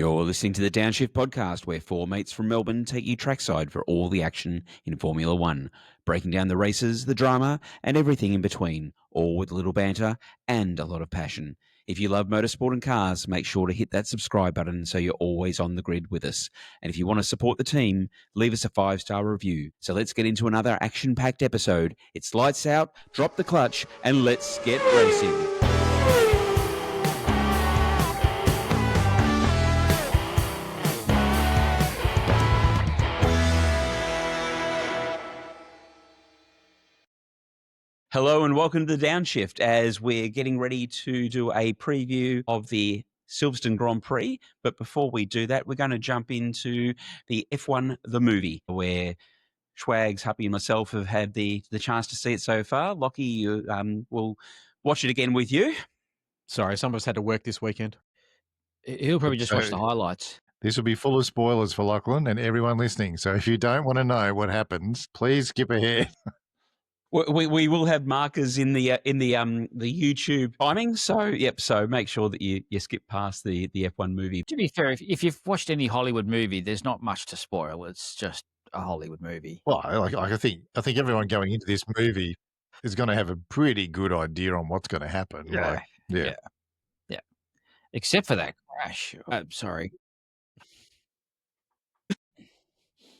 You're listening to the Downshift podcast, where four mates from Melbourne take you trackside for all the action in Formula One, breaking down the races, the drama, and everything in between, all with a little banter and a lot of passion. If you love motorsport and cars, make sure to hit that subscribe button so you're always on the grid with us. And if you want to support the team, leave us a 5-star review. So let's get into another action-packed episode. It's lights out, drop the clutch, and let's get racing. Hello and welcome to the Downshift as we're getting ready to do a preview of the Silverstone Grand Prix. But before we do that, we're going to jump into the F1 The Movie, where Schwags, Huppy and myself have had the chance to see it so far. Lockie, we'll watch it again with you. Sorry, some of us had to work this weekend. He'll probably just watch the highlights. This will be full of spoilers for Lachlan and everyone listening. So if you don't want to know what happens, please skip ahead. We will have markers in the YouTube timing. So make sure that you skip past the F1 movie. To be fair, if you've watched any Hollywood movie, there's not much to spoil. It's just a Hollywood movie. Well, I think everyone going into this movie is going to have a pretty good idea on what's going to happen. Yeah. Except for that crash. I'm sorry.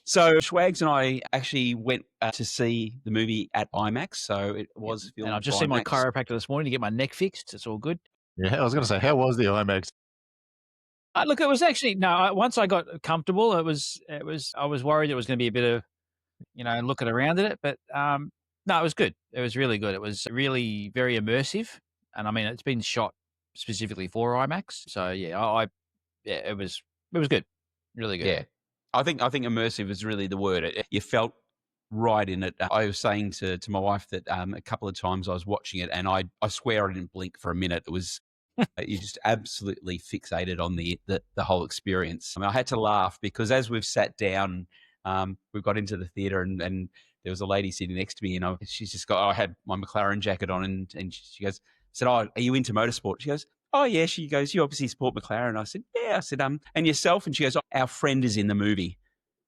So Schwags and I actually went to see the movie at IMAX. So it was filmed. And I've just seen my chiropractor this morning to get my neck fixed. It's all good. Yeah, I was going to say, how was the IMAX? Look, it was actually once I got comfortable, it was. I was worried it was going to be a bit of, looking around at it, but no, it was good. It was really good. It was really very immersive, and I mean, it's been shot specifically for IMAX. So yeah, it was good, really good. Yeah. I think immersive is really the word. You felt right in it. I was saying to my wife that a couple of times I was watching it, and I swear I didn't blink for a minute. It was you just absolutely fixated on the whole experience. I mean, I had to laugh because as we've sat down, we got into the theatre and there was a lady sitting next to me, and she's just got. I had my McLaren jacket on, and she goes, I said, "Oh, are you into motorsport?" She goes, "Oh, yeah." She goes, "You obviously support McLaren." I said, "Yeah." I said, "And yourself?" And she goes, "Oh, our friend is in the movie."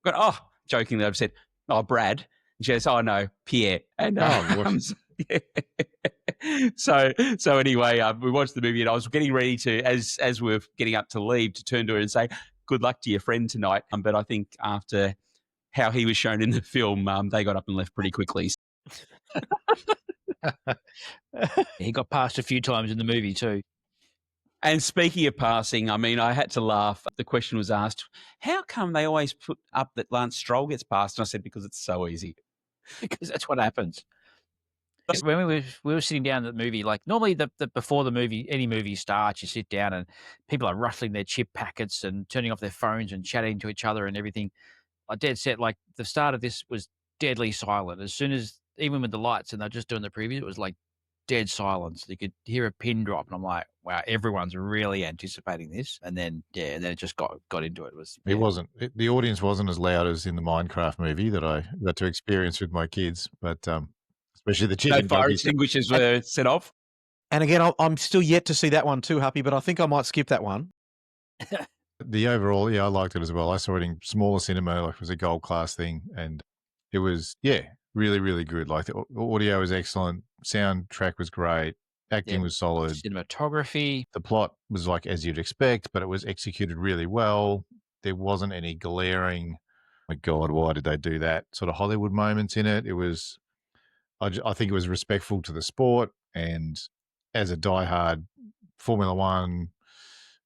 I go, "Oh," jokingly, I've said, "Oh, Brad." And she goes, "Oh, no, Pierre." And so anyway, we watched the movie, and I was getting ready to, as we were getting up to leave, to turn to her and say, "Good luck to your friend tonight." But I think after how he was shown in the film, they got up and left pretty quickly. He got passed a few times in the movie too. And speaking of passing, I mean, I had to laugh. The question was asked, how come they always put up that Lance Stroll gets passed? And I said, because it's so easy. Because that's what happens. When we were sitting down at the movie, like normally before the movie, any movie starts, you sit down and people are rustling their chip packets and turning off their phones and chatting to each other and everything. Like dead set, like the start of this was deadly silent. As soon as, even with the lights and they're just doing the preview, it was like dead silence. You could hear a pin drop, and I'm like, wow, everyone's really anticipating this. And then, then it just got into it. It wasn't. The audience wasn't as loud as in the Minecraft movie that I got to experience with my kids, but especially the chicken. No fire extinguishers were set off. And again, I'm still yet to see that one too, Happy, but I think I might skip that one. The overall, I liked it as well. I saw it in smaller cinema, like it was a gold class thing, and it was, really, really good. Like the audio was excellent, soundtrack was great, acting was solid, cinematography. The plot was like as you'd expect, but it was executed really well. There wasn't any glaring, my God, why did they do that? Sort of Hollywood moments in it. It was, I think it was respectful to the sport, and as a diehard Formula One,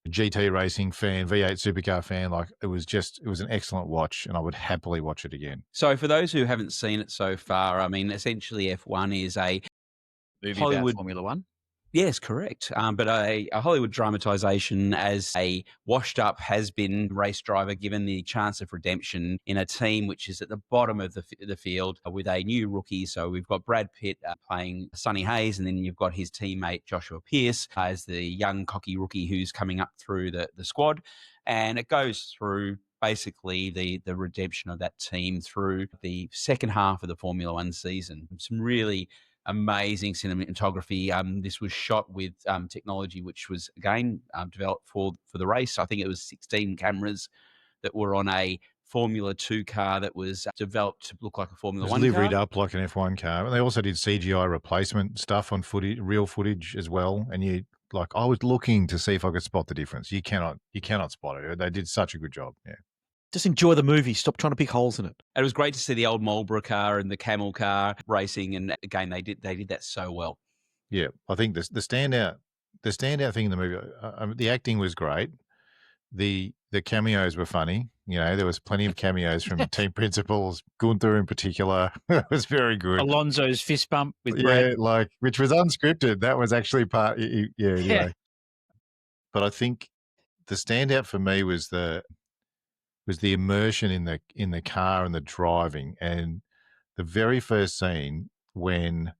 GT racing fan, V8 supercar fan, like it was an excellent watch, and I would happily watch it again. So for those who haven't seen it so far, I mean, essentially F1 is a movie Hollywood about Formula One. Yes, correct. But a Hollywood dramatization as a washed-up has-been race driver given the chance of redemption in a team which is at the bottom of the field with a new rookie. So we've got Brad Pitt playing Sonny Hayes, and then you've got his teammate Joshua Pearce as the young cocky rookie who's coming up through the squad. And it goes through basically the redemption of that team through the second half of the Formula One season. Some really amazing cinematography. This was shot with technology which was again developed for the race. I think it was 16 cameras that were on a Formula 2 car that was developed to look like a It Formula was 1 liveried car. up like an F1 car. And they also did CGI replacement stuff on footage, real footage as well. And I was looking to see if I could spot the difference. You cannot spot it. They did such a good job. Yeah. Just enjoy the movie. Stop trying to pick holes in it. And it was great to see the old Marlboro car and the Camel car racing. And again, they did that so well. Yeah. I think the standout thing in the movie, the acting was great. The cameos were funny. There was plenty of cameos from team principals, Gunther in particular. It was very good. Alonso's fist bump with Yeah, Brad. which was unscripted. That was actually part. Yeah. Anyway, but I think the standout for me was the immersion in the car and the driving, and the very first scene when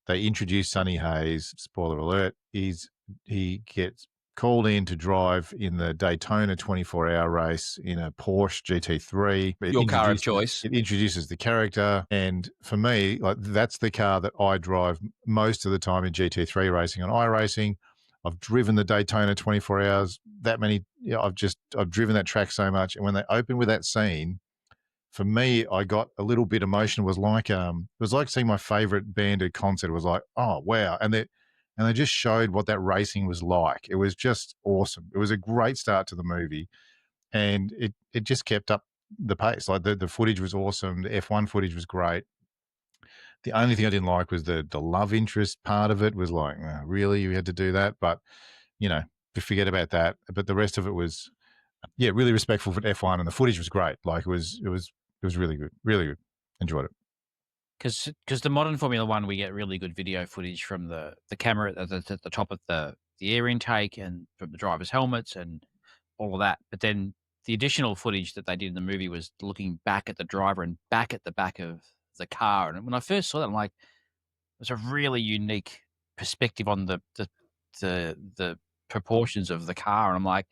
they introduce Sonny Hayes. Spoiler alert: he gets called in to drive in the Daytona 24-hour race in a Porsche GT3. Your car of choice. It introduces the character, and for me, like that's the car that I drive most of the time in GT3 racing on iRacing. I've driven the Daytona 24 hours that many. I've driven that track so much, and when they open with that scene, for me, I got a little bit emotional. It was like seeing my favorite band at concert. It was like, oh wow, and they just showed what that racing was like. It was just awesome. It was a great start to the movie, and it just kept up the pace. Like the footage was awesome. The F1 footage was great. The only thing I didn't like was the love interest part of it. Was like, oh, really, you had to do that? But forget about that. But the rest of it was, really respectful for F1, and the footage was great. Like it was really good, really good. Enjoyed it. Because the modern Formula One, we get really good video footage from the camera at the top of the air intake and from the drivers' helmets and all of that. But then the additional footage that they did in the movie was looking back at the driver and back at the back of the car. And when I first saw that, I'm like, it was a really unique perspective on the proportions of the car. And I'm like,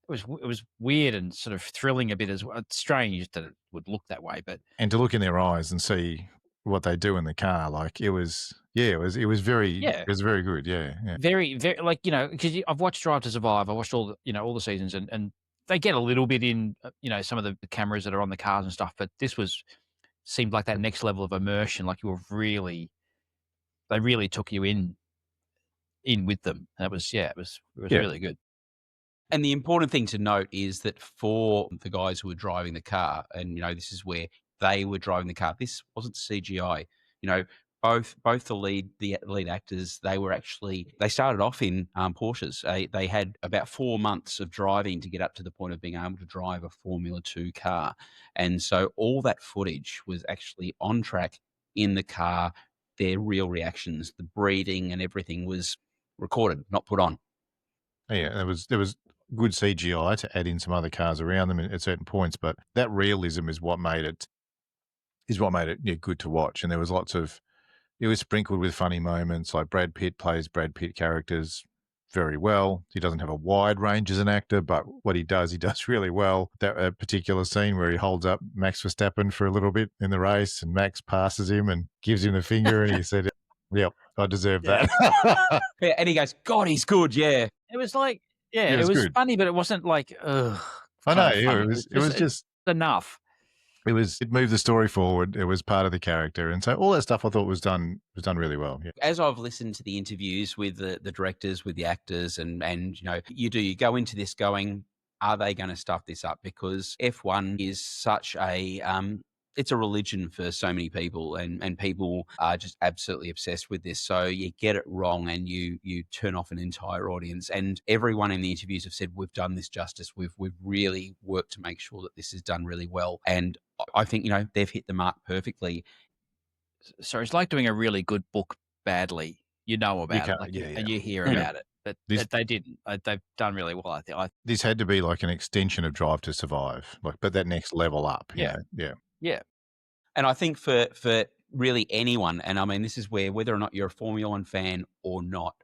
it was weird and sort of thrilling a bit as well. It's strange that it would look that way, but And to look in their eyes and see what they do in the car, like it was very good. Yeah. very, very like, because I've watched Drive to Survive. I watched all the seasons, and they get a little bit in, some of the cameras that are on the cars and stuff. But this seemed like that next level of immersion. Like they really took you in with them. That was, it was really good. And the important thing to note is that for the guys who were driving the car, and this is where they were driving the car, this wasn't CGI. Both the lead actors, they started off in Porsches. They had about 4 months of driving to get up to the point of being able to drive a Formula 2 car, and so all that footage was actually on track in the car. Their real reactions, the breathing, and everything was recorded, not put on. Yeah, there was good CGI to add in some other cars around them at certain points, but that realism is what made it good to watch. And there was it was sprinkled with funny moments. Like Brad Pitt plays Brad Pitt characters very well. He doesn't have a wide range as an actor, but what he does really well. That particular scene where he holds up Max Verstappen for a little bit in the race, and Max passes him and gives him the finger, and he said, "Yep, I deserve that." Yeah, and he goes, "God, he's good." Yeah, It was like, it was good. funny, but it wasn't like, ugh. I know. Funny. It was just enough. It moved the story forward. It was part of the character, and so all that stuff I thought was done really well. Yeah. As I've listened to the interviews with the directors, with the actors, and you go into this going, are they going to stuff this up? Because F1 is such a it's a religion for so many people, and people are just absolutely obsessed with this. So you get it wrong and you turn off an entire audience. And everyone in the interviews have said, we've done this justice. We've really worked to make sure that this is done really well. And I think, they've hit the mark perfectly. So it's like doing a really good book badly. You know about it, and you hear about it. But they didn't. They've done really well, I think. This had to be like an extension of Drive to Survive, but that next level up. Yeah. And I think for really anyone, and I mean, this is where whether or not you're a Formula One fan or not,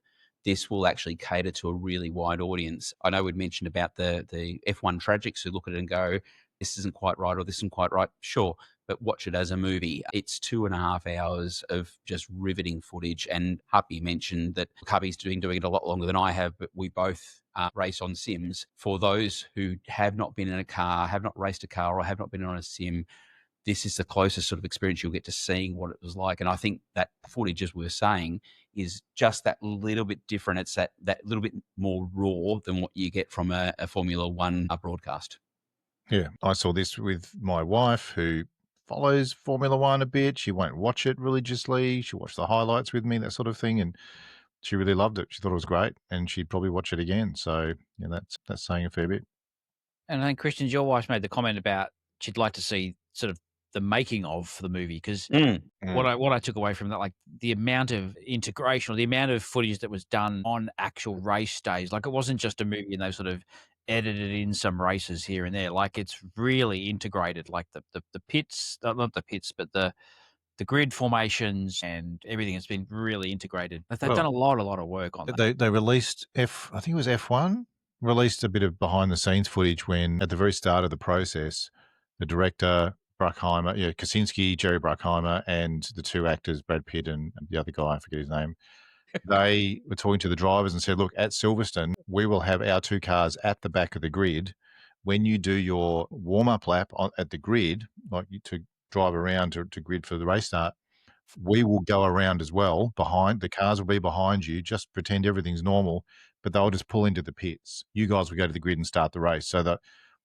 this will actually cater to a really wide audience. I know we'd mentioned about the F1 tragics who look at it and go, this isn't quite right or this isn't quite right. Sure. but watch it as a movie. It's 2.5 hours of just riveting footage. And Happy mentioned that Hubby's been doing it a lot longer than I have, but we both race on sims. For those who have not been in a car, have not raced a car, or have not been on a sim, this is the closest sort of experience you'll get to seeing what it was like. And I think that footage, as we were saying, is just that little bit different. It's that little bit more raw than what you get from a Formula One broadcast. Yeah, I saw this with my wife who follows Formula One a bit. She won't watch it religiously. She watched the highlights with me, that sort of thing, and she really loved it. She thought it was great, and she'd probably watch it again. So yeah, that's saying a fair bit. And I think, Christian, your wife made the comment about she'd like to see sort of the making of the movie, because what I took away from that, like the amount of integration or the amount of footage that was done on actual race days, like it wasn't just a movie and they sort of edited in some races here and there. Like it's really integrated, like the pits, not the pits, but the grid formations and everything has been really integrated. But they've done a lot of work on that. They released I think it was F1, released a bit of behind the scenes footage when at the very start of the process, the director Bruckheimer, Kaczynski, Jerry Bruckheimer, and the two actors, Brad Pitt and the other guy, I forget his name, they were talking to the drivers and said, look, at Silverstone, we will have our two cars at the back of the grid. When you do your warm-up lap at the grid, like to drive around to grid for the race start, we will go around as well. The cars will be behind you. Just pretend everything's normal, but they'll just pull into the pits. You guys will go to the grid and start the race. So that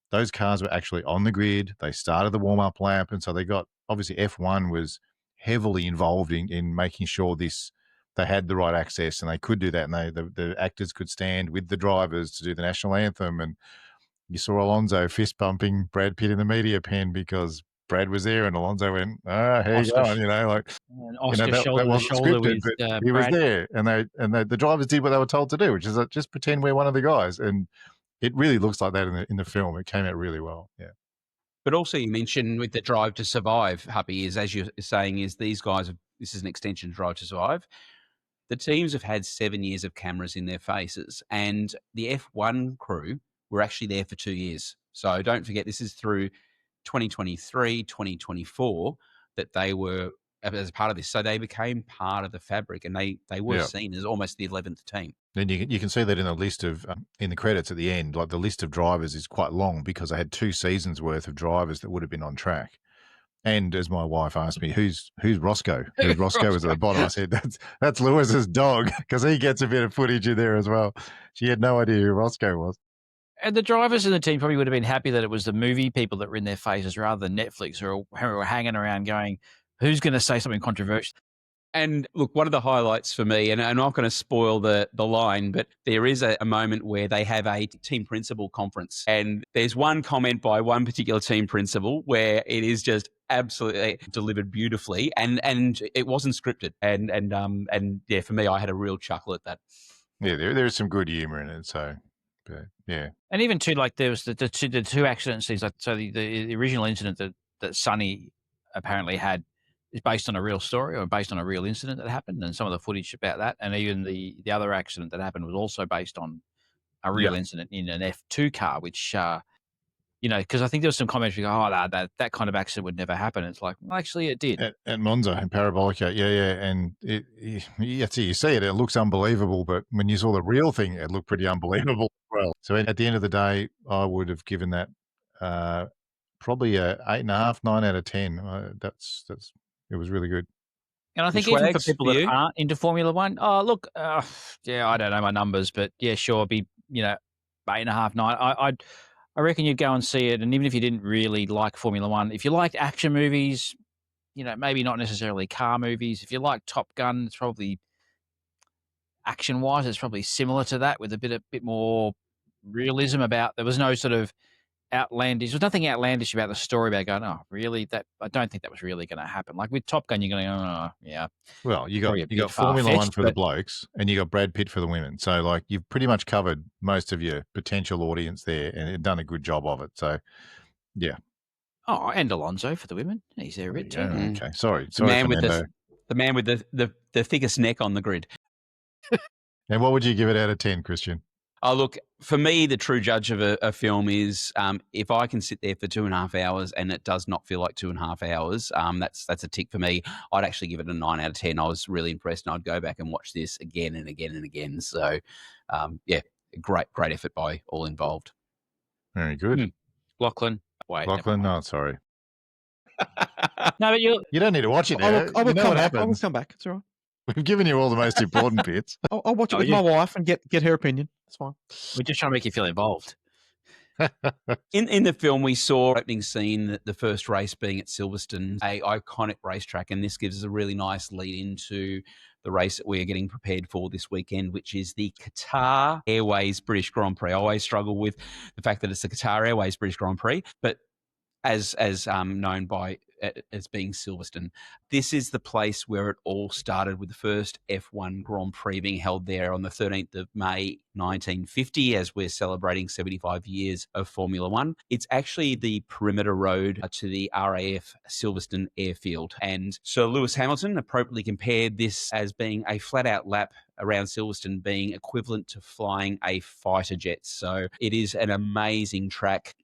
those cars were actually on the grid. They started the warm-up lap, and so they got, obviously F1 was heavily involved in making sure they had the right access and they could do that, and the actors could stand with the drivers to do the national anthem. And you saw Alonso fist bumping Brad Pitt in the media pen because Brad was there, and Alonso went, how you going? And Oscar that shoulder to wasn't shoulder scripted, with but he was Brad. there, and the drivers did what they were told to do, which is just pretend we're one of the guys. And it really looks like that in the film. It came out really well. Yeah. But also you mentioned with the Drive to Survive, Happy, is as you're saying, is these guys, this is an extension of Drive to Survive. The teams have had 7 years of cameras in their faces, and the F1 crew were actually there for 2 years. So don't forget, this is through 2023, 2024 that they were as part of this. So they became part of the fabric, and they were seen as almost the 11th team. Then you can see that in the list of in the credits at the end, like the list of drivers is quite long because they had 2 seasons worth of drivers that would have been on track. And as my wife asked me, who's Roscoe? Roscoe was at the bottom. I said, that's Lewis's dog, because he gets a bit of footage in there as well. She had no idea who Roscoe was. And the drivers in the team probably would have been happy that it was the movie people that were in their faces rather than Netflix, who were hanging around going, who's going to say something controversial? And look, one of the highlights for me, and I'm not going to spoil the line, but there is a moment where they have a team principal conference, and there's one comment by one particular team principal where it is just absolutely delivered beautifully, and it wasn't scripted, and yeah, for me, I had a real chuckle at that. Yeah, there is some good humor in it. So, but, yeah, and even too, like there was the two accident scenes. Like so, the original incident that Sonny apparently had is based on a real story or based on a real incident that happened, and some of the footage about that, and even the other accident that happened was also based on a real incident in an F2 car, which because I think there was some commentary, that kind of accident would never happen. It's like, well, actually, it did at Monza in Parabolica, and you see it looks unbelievable, but when you saw the real thing, it looked pretty unbelievable as well. So at the end of the day, I would have given that probably a 8.5, 9 out of 10. That's it was really good. And I think even for people that aren't into Formula One, I don't know my numbers, but yeah, sure, it'd be 8.5, 9. I reckon you'd go and see it, and even if you didn't really like Formula One, if you liked action movies, maybe not necessarily car movies. If you like Top Gun, it's probably action-wise, it's probably similar to that with a bit more realism about. There was no sort of outlandish. There's nothing outlandish about the story about going, oh, really? That I don't think that was really going to happen. Like with Top Gun, you're going, oh, yeah. Well, you got Formula One for the blokes, and you got Brad Pitt for the women. So, like, you've pretty much covered most of your potential audience there, and you've done a good job of it. So, yeah. Oh, and Alonso for the women. He's there a bit too. Okay, sorry, the man with the thickest neck on the grid. And what would you give it out of 10, Christian? Oh, look, for me, the true judge of a film is if I can sit there for 2.5 hours and it does not feel like 2.5 hours, that's a tick for me. I'd actually give it a 9 out of 10. I was really impressed, and I'd go back and watch this again and again and again. So, yeah, great effort by all involved. Very good. Lachlan. Wait. never Lachlan, mind. no, sorry. No, but you You don't need to watch it I now. will, I You will know come what back. I will happens. come back. It's all right. We've given you all the most important bits. I'll watch it Oh, with yeah. my wife and get her opinion. It's fine. we're just trying to make you feel involved. In the film, we saw opening scene, the first race being at Silverstone, a iconic racetrack, and this gives us a really nice lead into the race that we are getting prepared for this weekend, which is the Qatar Airways British Grand Prix. I always struggle with the fact that it's the Qatar Airways British Grand Prix, but as known by as being Silverstone. This is the place where it all started, with the first F1 Grand Prix being held there on the 13th of May 1950, as we're celebrating 75 years of Formula One. It's actually the perimeter road to the RAF Silverstone airfield. And Sir Lewis Hamilton appropriately compared this as being a flat-out lap around Silverstone being equivalent to flying a fighter jet. So it is an amazing track.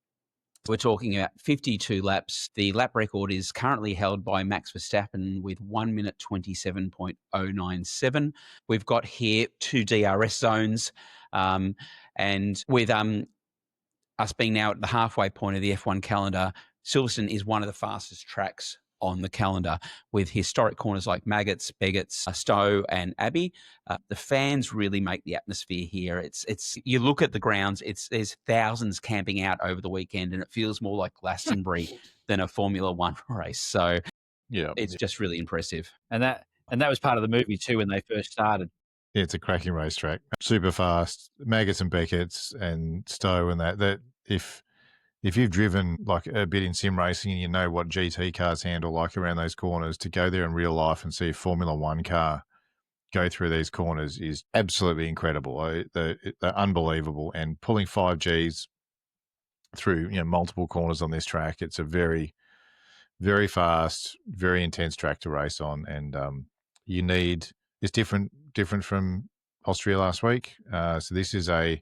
We're talking about 52 laps. The lap record is currently held by Max Verstappen with 1 minute 27.097. We've got here 2 DRS zones, and with us being now at the halfway point of the F1 calendar, Silverstone is one of the fastest tracks on the calendar, with historic corners like Maggots, Beggots, Stowe and Abbey. The fans really make the atmosphere here. It's you look at the grounds, there's thousands camping out over the weekend, and it feels more like Glastonbury than a Formula One race. So Yeah. it's just really impressive. And that was part of the movie too when they first started. Yeah, it's a cracking racetrack. Super fast. Maggots and Beckett's and Stowe and that if you've driven like a bit in sim racing and you know what GT cars handle like around those corners, to go there in real life and see a Formula One car go through these corners is absolutely incredible. They're unbelievable. And pulling 5Gs through multiple corners on this track, it's a very, very fast, very intense track to race on. And it's different from Austria last week. So this is a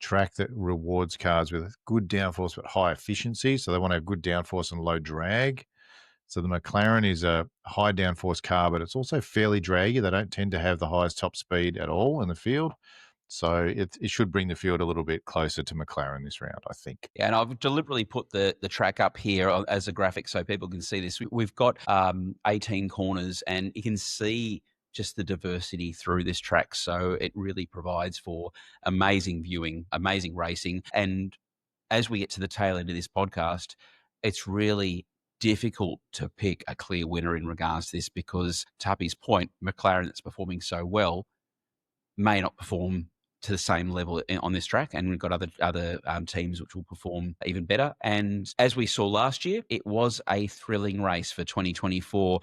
track that rewards cars with good downforce but high efficiency. So they want to have good downforce and low drag. So the McLaren is a high downforce car, but it's also fairly draggy. They don't tend to have the highest top speed at all in the field. So it should bring the field a little bit closer to McLaren this round, I think. Yeah, and I've deliberately put the track up here as a graphic so people can see this. We've got 18 corners, and you can see just the diversity through this track. So it really provides for amazing viewing, amazing racing. And as we get to the tail end of this podcast, it's really difficult to pick a clear winner in regards to this, because to Happy's point, McLaren, that's performing so well, may not perform to the same level on this track, and we've got other teams which will perform even better. And as we saw last year, it was a thrilling race for 2024.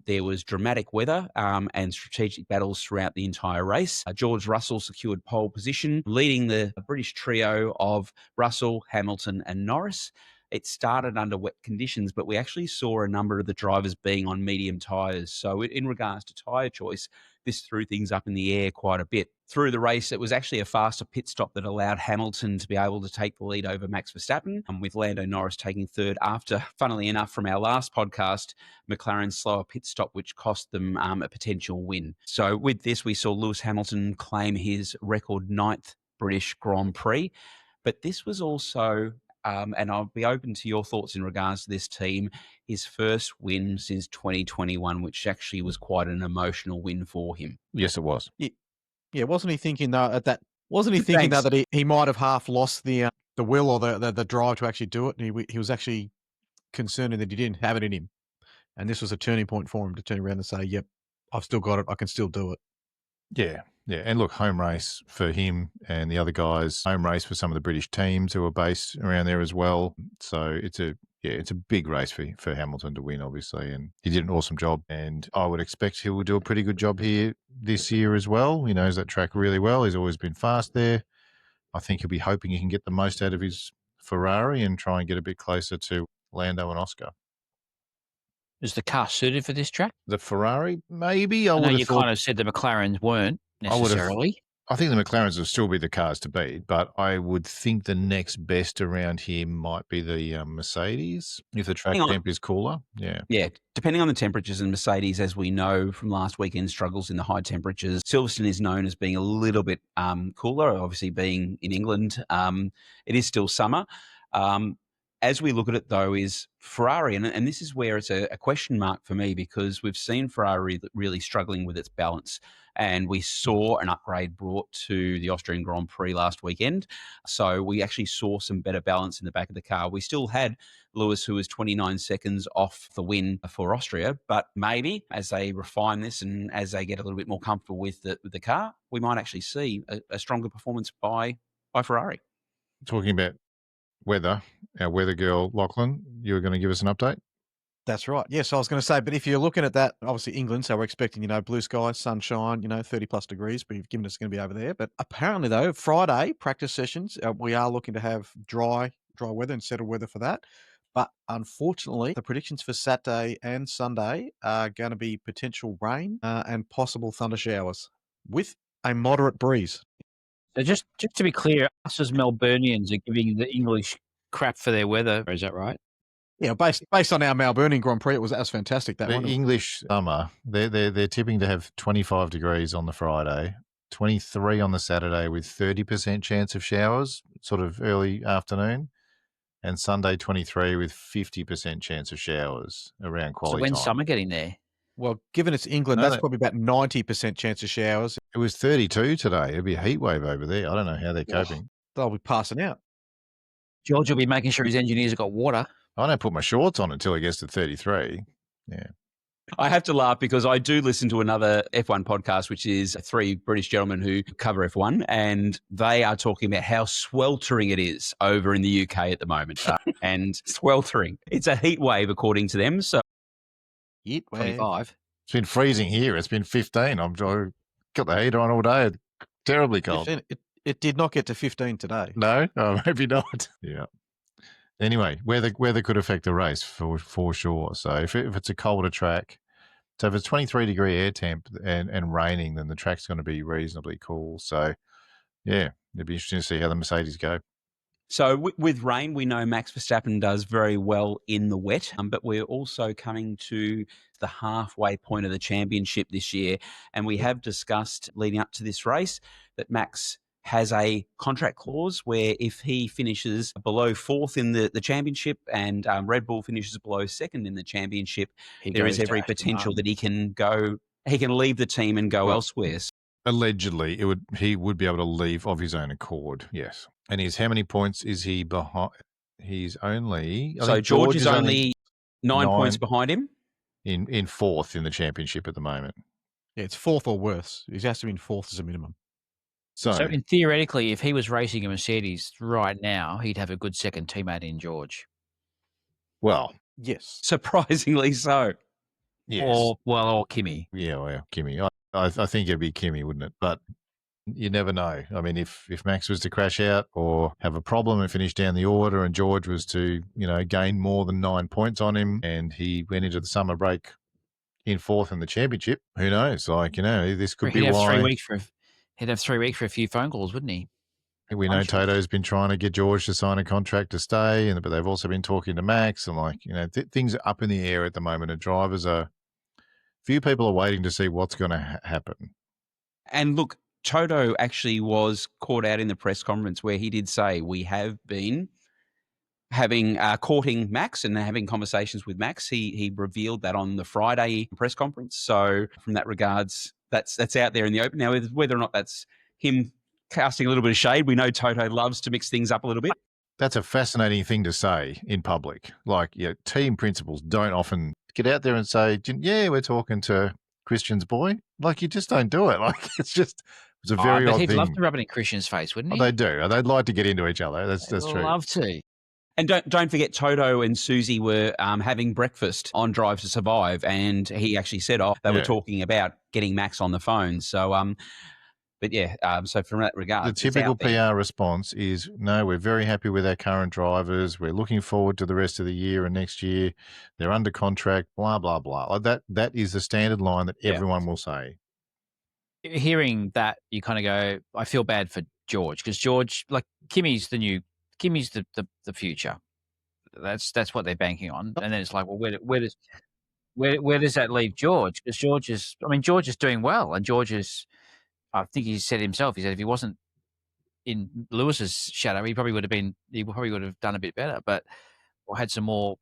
There was dramatic weather and strategic battles throughout the entire race. George Russell secured pole position, leading the British trio of Russell, Hamilton and Norris. It started under wet conditions, but we actually saw a number of the drivers being on medium tyres. So in regards to tyre choice, this threw things up in the air quite a bit. Through the race, it was actually a faster pit stop that allowed Hamilton to be able to take the lead over Max Verstappen, and with Lando Norris taking third after, funnily enough, from our last podcast, McLaren's slower pit stop, which cost them a potential win. So with this, we saw Lewis Hamilton claim his record 9th British Grand Prix. But this was also, and I'll be open to your thoughts in regards to this team, his first win since 2021, which actually was quite an emotional win for him. Yes, it was. Yeah, wasn't he thinking at that? Wasn't he thinking Thanks. that he might have half lost the will or the drive to actually do it? And he was actually concerned that he didn't have it in him, and this was a turning point for him to turn around and say, "Yep, I've still got it. I can still do it." Yeah. And look, home race for him and the other guys, home race for some of the British teams who are based around there as well. So it's a big race for Hamilton to win, obviously. And he did an awesome job. And I would expect he will do a pretty good job here this year as well. He knows that track really well. He's always been fast there. I think he'll be hoping he can get the most out of his Ferrari and try and get a bit closer to Lando and Oscar. Is the car suited for this track? The Ferrari, maybe. I know would have you thought, kind of said the McLarens weren't necessarily. I think the McLarens will still be the cars to beat, but I would think the next best around here might be the Mercedes if the track temp is cooler. Yeah. Yeah, depending on the temperatures, and Mercedes, as we know from last weekend, struggles in the high temperatures. Silverstone is known as being a little bit cooler, obviously being in England. It is still summer. As we look at it, though, is Ferrari, and this is where it's a question mark for me, because we've seen Ferrari really struggling with its balance. And we saw an upgrade brought to the Austrian Grand Prix last weekend. So we actually saw some better balance in the back of the car. We still had Lewis, who was 29 seconds off the win for Austria. But maybe as they refine this and as they get a little bit more comfortable with the car, we might actually see a stronger performance by Ferrari. Talking about weather, our weather girl, Lachlan, you were going to give us an update? That's right. Yes, I was going to say, but if you're looking at that, obviously England, so we're expecting, blue skies, sunshine, 30 plus degrees, but you've given us going to be over there. But apparently, though, Friday practice sessions, we are looking to have dry weather and settled weather for that. But unfortunately, the predictions for Saturday and Sunday are going to be potential rain and possible thunder showers with a moderate breeze. So just to be clear, us as Melburnians are giving the English crap for their weather. Is that right? Yeah, based on our Melbourne Grand Prix, that was fantastic. That the one. English summer, they're tipping to have 25 degrees on the Friday, 23 on the Saturday with 30% chance of showers, sort of early afternoon, and Sunday 23 with 50% chance of showers around quality So when's time. summer getting there? Well, given it's England, that's probably about 90% chance of showers. It was 32 today. It'll be a heat wave over there. I don't know how they're coping. They'll be passing out. George will be making sure his engineers have got water. I don't put my shorts on until it gets to 33. Yeah. I have to laugh because I do listen to another F1 podcast, which is three British gentlemen who cover F1, and they are talking about how sweltering it is over in the UK at the moment. And sweltering. It's a heat wave, according to them. So Heat wave. 25. It's been freezing here. It's been 15. I've got the heater on all day. It's terribly cold. It did not get to 15 today. No? Oh, maybe not. Yeah. Anyway, weather could affect the race for sure. So if it's a colder track, so if it's 23-degree air temp and raining, then the track's going to be reasonably cool. So, yeah, it'd be interesting to see how the Mercedes go. So with rain, we know Max Verstappen does very well in the wet, but we're also coming to the halfway point of the championship this year. And we have discussed leading up to this race that Max has a contract clause where if he finishes below fourth in the championship and Red Bull finishes below second in the championship, there is every potential that he can leave the team and go elsewhere. Allegedly, he would be able to leave of his own accord. Yes. And how many points is he behind? He's only... So George is only 9 points behind him. In fourth in the championship at the moment. Yeah, it's fourth or worse. He has to be in fourth as a minimum. So theoretically, if he was racing a Mercedes right now, he'd have a good second teammate in George. Well, yes. Surprisingly so. Yes. Or Kimi. Yeah, well, Kimi. I think it'd be Kimi, wouldn't it? But you never know. I mean, if Max was to crash out or have a problem and finish down the order and George was to, gain more than 9 points on him and he went into the summer break in fourth in the championship, who knows? This could be why... He'd have 3 weeks for a few phone calls, wouldn't he? We know Toto's been trying to get George to sign a contract to stay, but they've also been talking to Max and things are up in the air at the moment and few people are waiting to see what's going to happen. And look, Toto actually was caught out in the press conference where he did say we have been courting Max and having conversations with Max. He revealed that on the Friday press conference. So from that regards, that's out there in the open. Now, whether or not that's him casting a little bit of shade, we know Toto loves to mix things up a little bit. That's a fascinating thing to say in public. Team principals don't often get out there and say, yeah, we're talking to Christian's boy. You just don't do it. It's a very odd thing. He'd love to rub it in Christian's face, wouldn't he? They do. They'd like to get into each other. That's true. They'd love to. And don't forget, Toto and Susie were having breakfast on Drive to Survive, and he actually said, they were talking about getting Max on the phone. So, so from that regard, the typical PR response is, no, we're very happy with our current drivers. We're looking forward to the rest of the year and next year. They're under contract, blah, blah, blah. That is the standard line that everyone will say. hearing that, you kind of go, I feel bad for George, because George, like Kimmy's the future. That's what they're banking on. And then it's like, well, where does that leave George? Because George is doing well, and George is, I think he said himself, he said if he wasn't in Lewis's shadow, he probably would have done a bit better, but or had some more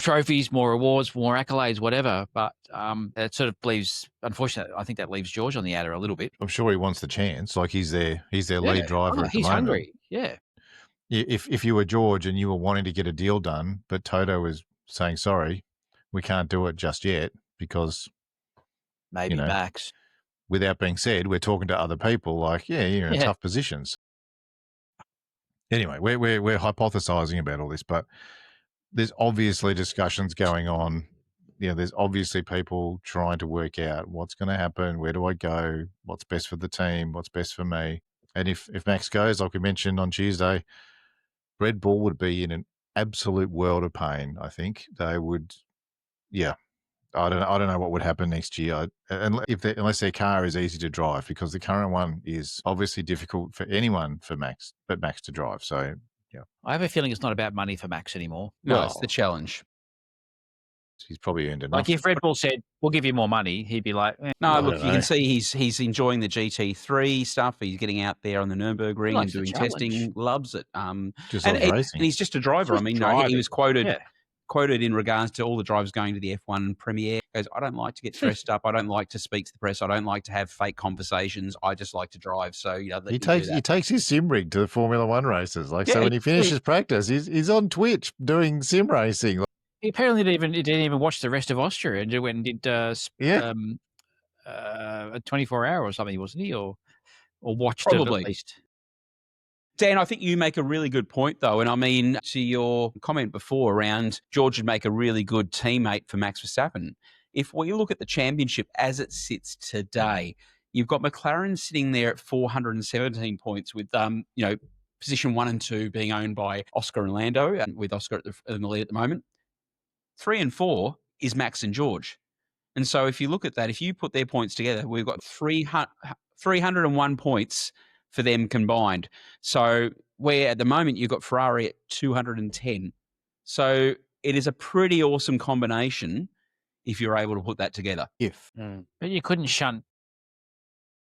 trophies, more awards, more accolades, whatever. But that sort of leaves, unfortunately, I think that leaves George on the adder a little bit. I'm sure he wants the chance. Like he's their lead driver at the He's moment. hungry. Yeah. If you were George and you were wanting to get a deal done, but Toto was saying, sorry, we can't do it just yet because Maybe Max. Without being said, we're talking to other people. Like, you're in tough positions. Anyway, we're hypothesizing about all this, but there's obviously discussions going on. There's obviously people trying to work out what's going to happen. Where do I go? What's best for the team? What's best for me? And if Max goes, like we mentioned on Tuesday, Red Bull would be in an absolute world of pain. I think they would. Yeah, I don't know what would happen next year, unless their car is easy to drive, because the current one is obviously difficult for anyone Max to drive. So yeah, I have a feeling it's not about money for Max anymore. No, it's the challenge. He's probably earned enough. Like if Red Bull said, "We'll give you more money," he'd be like, "No, look, you can see he's enjoying the GT3 stuff. He's getting out there on the Nürburgring and doing testing. Loves it. Just and racing. he's just a driver. He was quoted in regards to all the drivers going to the F1 premiere. He goes, I don't like to get dressed up. I don't like to speak to the press. I don't like to have fake conversations. I just like to drive. So he takes his sim rig to the Formula One races. So when he finishes practice, he's on Twitch doing sim racing. He apparently didn't even watch the rest of Austria and went and did a 24-hour or something, wasn't he? Or watched it at least. Dan, I think you make a really good point, though. And to your comment before around George would make a really good teammate for Max Verstappen. If we look at the championship as it sits today, you've got McLaren sitting there at 417 points with, position 1 and 2 being owned by Oscar and Lando, and with Oscar in the lead at the moment. 3 and 4 is Max and George. And so if you look at that, if you put their points together, we've got 301 points for them combined. So where at the moment you've got Ferrari at 210. So it is a pretty awesome combination if you're able to put that together. But you couldn't shunt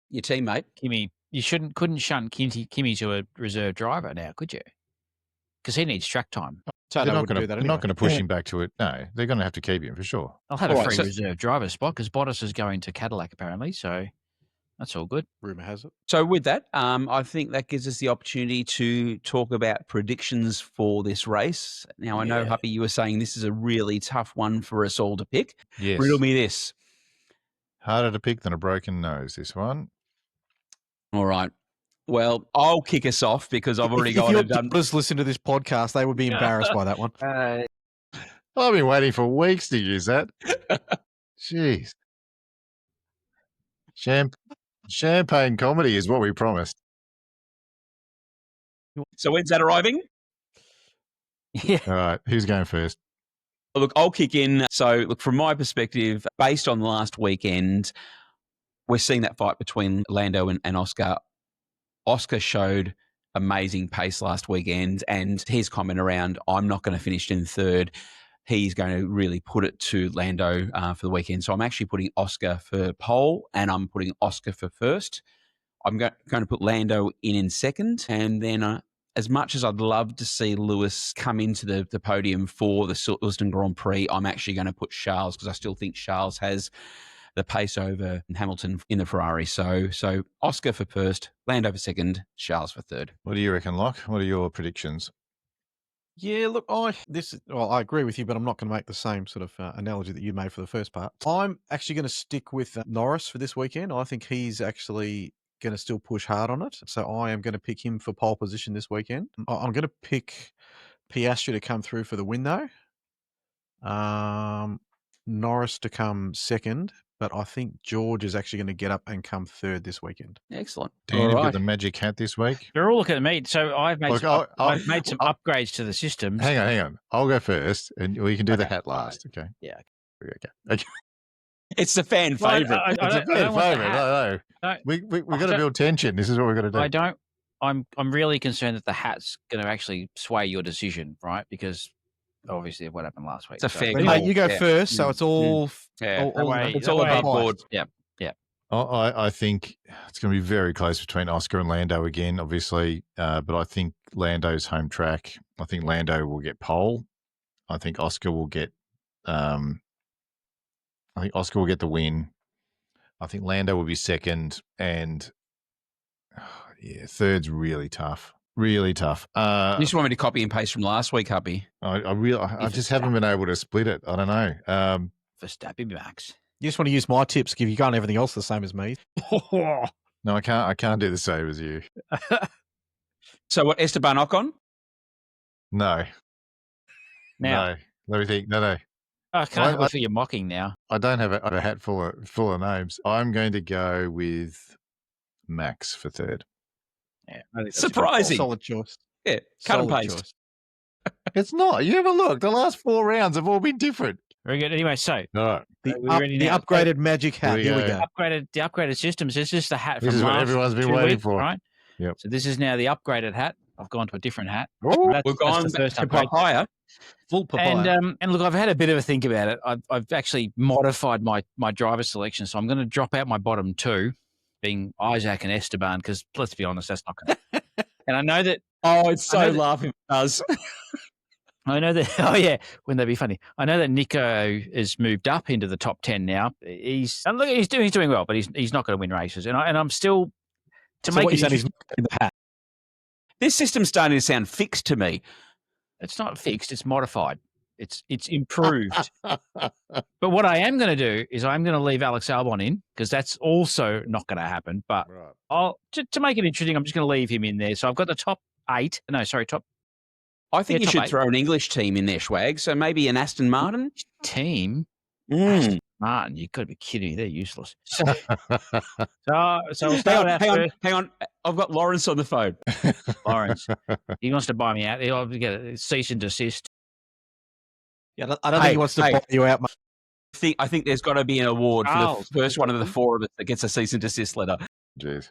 your teammate. Kimi. You couldn't shunt Kimi to a reserve driver now, could you? Because he needs track time. They're not going to push him back to it. No, they're going to have to keep him for sure. I'll have a free reserve driver spot because Bottas is going to Cadillac apparently. So that's all good. Rumor has it. So with that, I think that gives us the opportunity to talk about predictions for this race. Now, I know, Huppy, you were saying this is a really tough one for us all to pick. Yes. Riddle me this. Harder to pick than a broken nose, this one. All right. Well, I'll kick us off because I've already got it done. Just listen to this podcast; they would be embarrassed by that one. I've been waiting for weeks to use that. Jeez, champagne comedy is what we promised. So when's that arriving? Yeah. All right, who's going first? Look, I'll kick in. So, look, from my perspective, based on last weekend, we're seeing that fight between Lando and Oscar. Oscar showed amazing pace last weekend, and his comment around, I'm not going to finish in third, he's going to really put it to Lando for the weekend. So I'm actually putting Oscar for pole, and I'm putting Oscar for first. I'm going to put Lando in second, and then as much as I'd love to see Lewis come into the podium for the Silverstone Grand Prix, I'm actually going to put Charles because I still think Charles has the pace over Hamilton in the Ferrari. So Oscar for first, Lando for second, Charles for third. What do you reckon, Locke? What are your predictions? Yeah, look, I agree with you, but I'm not going to make the same sort of analogy that you made for the first part. I'm actually going to stick with Norris for this weekend. I think he's actually going to still push hard on it. So I am going to pick him for pole position this weekend. I'm going to pick Piastri to come through for the win, though. Norris to come second, but I think George is actually going to get up and come third this weekend. Excellent. Dan, you've got the magic hat this week. They're all looking at me. So I've made I've made some upgrades to the systems. Hang on. I'll go first, and we can do the hat last. Okay. Yeah. Okay. It's the fan Well, favorite. I It's a don't fan want the favourite. hat. No. No, We I got to don't- build tension. This is what we're going to do. I don't. I'm really concerned that the hat's going to actually sway your decision, right? Because obviously of what happened last week. It's a fair Ready, call. mate? You go Yeah. first, so it's all Yeah. all, way- It's that all way- above board. Yep. I think it's going to be very close between Oscar and Lando again, obviously. But I think Lando's home track. I think Lando will get pole. I think Oscar will get. I think Oscar will get the win. I think Lando will be second, and third's really tough. Really tough. You just want me to copy and paste from last week, Huppy? I just haven't been able to split it. I don't know. Verstappen Max. You just want to use my tips. Give you got everything else the same as me. No, I can't. I can't do the same as you. So what, Esteban Ocon? No. Now, No. Let me think. No. I can't I- believe you're mocking now. I don't have a hat full of names. I'm going to go with Max for third. Yeah, I think that's Surprising. Solid choice. Yeah, cut and Solid paste. choice. It's not. You have a look. The last 4 rounds have all been different. Very good. Anyway, so All right. The, we up, ready the now? upgraded magic hat. Here we Here we go. go. the upgraded systems. This is the hat This from is what last everyone's been 2 waiting weeks, for. right? Yep. So this is now the upgraded hat. I've gone to a different hat. Ooh, That's- we've that's gone the first to upgrade. higher. Full papaya. And look, I've had a bit of a think about it. I've actually modified my driver selection, so I'm going to drop out my bottom 2, being Isaac and Esteban, because let's be honest, that's not going to. And I know that. Oh, it's I so know that- laughing. It does. I know that. Oh yeah, wouldn't that be funny? I know that Nico has moved up into the top 10 now. He's doing well, but he's not going to win races. And I'm still to So make what it you said is interesting- in the hat. This system's starting to sound fixed to me. it's not fixed. It's modified. It's improved. But what I am going to do is I'm going to leave Alex Albon in because that's also not going to happen. But Right. I'll to make it interesting, I'm just going to leave him in there. So I've got the top 8. No, sorry, top I think Yeah, you top should 8. throw an English team in there, Schwag. So maybe an Aston Martin. team. Mm. Aston Martin, you've got to be kidding me. They're useless. So we'll start with our first. Hang on. I've got Lawrence on the phone. Lawrence. He wants to buy me out. He'll get a cease and desist. Yeah, I don't think he wants to buy you out, mate. I think there's got to be an award for Charles. the first one of the 4 of us that gets a cease and desist letter. Jeez.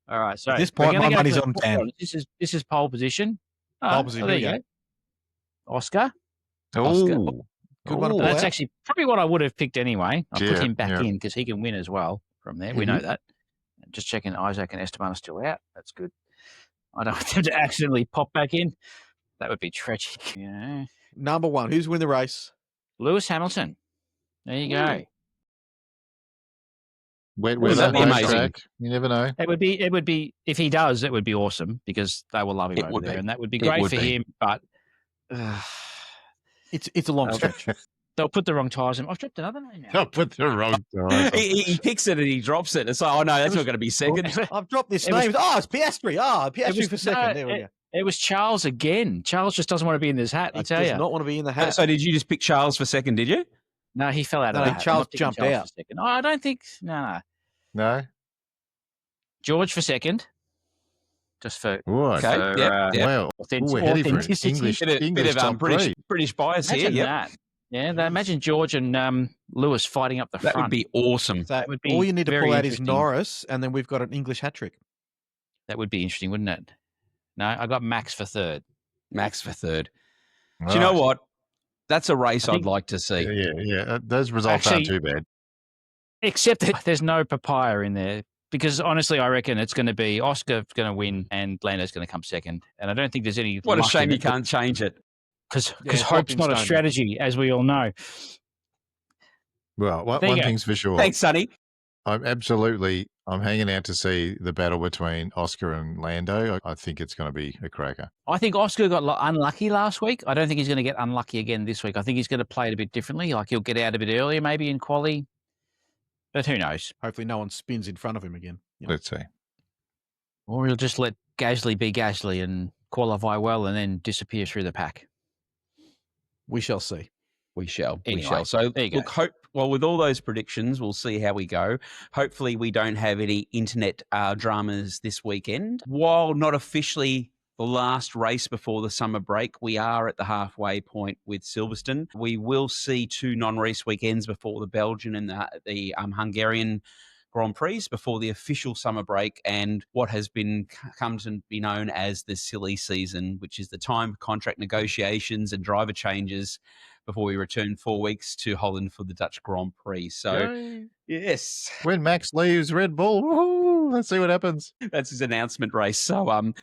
All right. So At this we're point, gonna my go money's for- on Dan. This is pole position. Pole position, There here you we go. Oscar. Ooh. Good one to Ooh. pull That's out. actually probably what I would have picked anyway. I'll put Yeah, him back yeah. in because he can win as well from there. We know that. Just checking Isaac and Esteban are still out. That's good. I don't want them to accidentally pop back in. That would be tragic. Yeah. Number 1. Who's win the race? Lewis Hamilton. There you go. Wet Wouldn't weather, that be home amazing? track. You never know. It would be if he does, it would be awesome because they will love him It over would there, be. and that would be It great would for be. him. But It's a long stretch. they'll put the wrong tires in. I've dropped another name now. I'll put the wrong tires on. He picks it and he drops it. It's like, oh no, that's not going to be second. I've dropped this It was- name. It's Piastri. Piastri was- for second. no, There we go. It was Charles again. Charles just doesn't want to be in this hat. I He tell does you. not want to be in the hat. So did you just pick Charles for second? Did you? No, he fell out No, of the hat. I'm Charles not picking jumped Charles out. for second. Oh, I don't think. No. No? George for second. Just for What? Okay. For, Yep. Well, authentic- we're heading for an authenticity. English, Bit English of top British, three. British bias here. Imagine Yep. that. Yeah, imagine George and Lewis fighting up the That front. would be awesome. So would be all you need to very pull out is interesting. Norris, and then we've got an English hat trick. That would be interesting, wouldn't it? No, I got Max for third. Max for third. Do you know Right. what? That's a race I think- I'd like to see. Yeah. Those results aren't too bad. Except that there's no papaya in there. Because honestly, I reckon it's going to be Oscar going to win and Lando's going to come second. And I don't think there's any. What a shame you can't change it. Because Yeah, it's hope's in not a stone. strategy, as we all know. Well, There you one go. thing's for sure. Thanks, Sonny. I'm hanging out to see the battle between Oscar and Lando. I think it's going to be a cracker. I think Oscar got unlucky last week. I don't think he's going to get unlucky again this week. I think he's going to play it a bit differently. Like he'll get out a bit earlier, maybe in quali. But who knows? Hopefully, no one spins in front of him again. You know. Let's see. Or he'll just let Gasly be Gasly and qualify well and then disappear through the pack. We shall see. We shall. Anyway, we shall. So, there you look, with all those predictions, we'll see how we go. Hopefully, we don't have any internet dramas this weekend. While not officially the last race before the summer break. We are at the halfway point with Silverstone. We will see 2 non-race weekends before the Belgian and the Hungarian Grand Prix before the official summer break and what has come to be known as the silly season, which is the time for contract negotiations and driver changes before we return 4 weeks to Holland for the Dutch Grand Prix. So, Yay. yes. When Max leaves Red Bull, woohoo, let's see what happens. That's his announcement race. So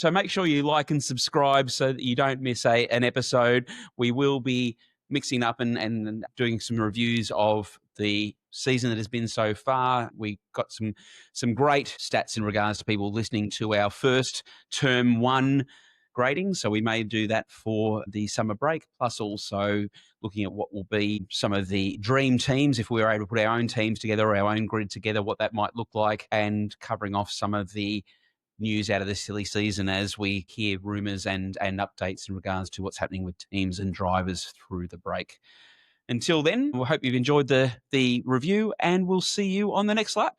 make sure you like and subscribe so that you don't miss an episode. We will be mixing up and doing some reviews of the season that has been so far. We got some great stats in regards to people listening to our first term 1 grading. So we may do that for the summer break, plus also looking at what will be some of the dream teams if we were able to put our own teams together or our own grid together, what that might look like, and covering off some of the news out of the silly season as we hear rumours and updates in regards to what's happening with teams and drivers through the break. Until then, we hope you've enjoyed the review, and we'll see you on the next lap.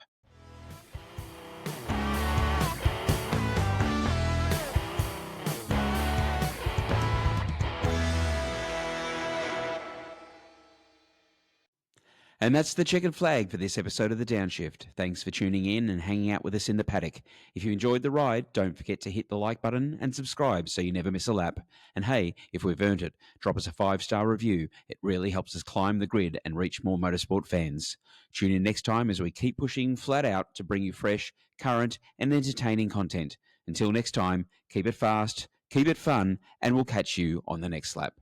And that's the checkered flag for this episode of The Downshift. Thanks for tuning in and hanging out with us in the paddock. If you enjoyed the ride, don't forget to hit the like button and subscribe so you never miss a lap. And hey, if we've earned it, drop us a 5-star review. It really helps us climb the grid and reach more motorsport fans. Tune in next time as we keep pushing flat out to bring you fresh, current, and entertaining content. Until next time, keep it fast, keep it fun, and we'll catch you on the next lap.